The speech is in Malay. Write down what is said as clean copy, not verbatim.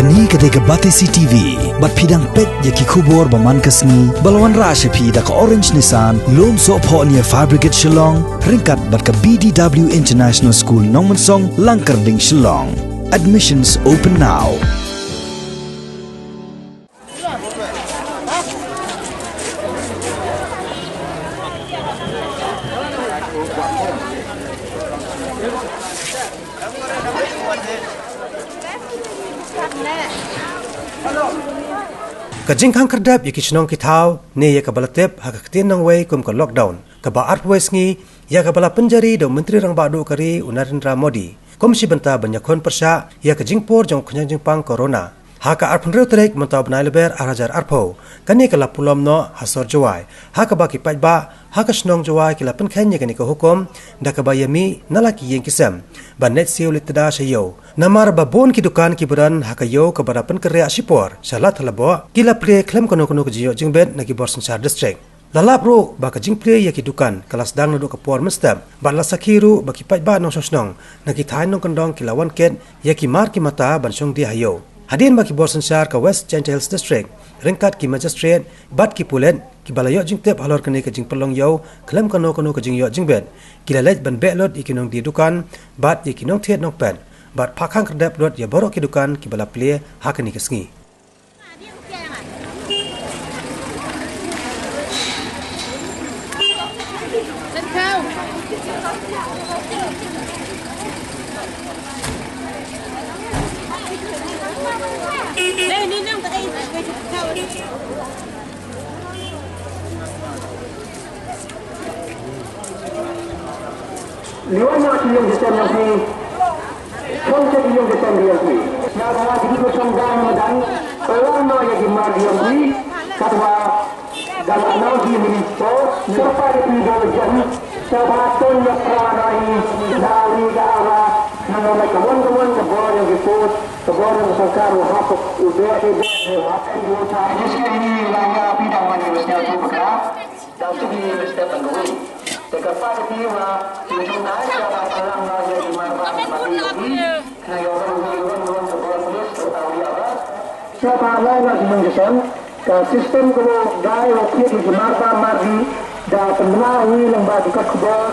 Kani kadega batesi TV, bat pidang pet yaki kubor baman kasni, balwan rasha pi da ka orange nisan, lom so po niya Fabricate Shillong, ringkat bat ka BDW International School Nongmansong, Langkarding Shillong. Admissions open now. Kajing kang kerdap yaki chnong ki thau ne ya kabalatep ha kaktin nang wei kum ka lockdown ka ba art Sngi ya kabala penjari do menteri rang badu kari Narendra Modi kom si benta banyakon persya ya kajing por jong khunyang jingpang corona ha ka art phunreu trek mentab naileber arajar arpho kani kala pulom no hasor Jowai ha ka ba ki Paidbah ha ka snong Jowai kila Pynkheiñ kani ka hukum da ka ba yami nalaki yeng kisam ba net siu litada sayo namar ba bon ki dukan ki beran ha ka yo ka barapan kerja sipor salat halabo kila pre klem kono kono ka jiyo jingbet na ki Borsensar district lalap ro ba ka jing pre ya ki dukan kelas dang na do ka por mestam ba la sakiru ba ki Paidbah no sosnong na ki thain nong kandong ki lawan ket ya ki mar ki mata ban song di hayo hadin ba ki Borsensar ka West Gentiles district ringkat ki magistrate bat ki pulen ki balayo jingtep halor kene ka jing pelong yo klem kono kono ka jing yo jingbet kila lej ban belot ikinong di dukan bat ikinong thiet nong pen bat pakhang kerdap dot ya borok ki dukan ki bala plie hakani ke Sngi Liwannya yang sistem yang si, konsep yang sistem yang si. Yang kalau jadi kosonggan dan orang yang gimana yang si, kata dalam analogi ministro, serta dipidojan, sebaton yang peranai dari daerah, mengenai kawan-kawan kebor yang disebut, kebor yang sekar wahapuk UBE wahapuk dua ini langkah bidang manusia itu bergerak dan segi sistem pengguna. Dekat tiwa tunjuk naik cara perang raja di mana mati na orang sebuah tahu apa siapa lain lagi menjelaskan ke sistem kalau gaya waktu di Jakarta mardi dan pemenahi lembaga dekat kubur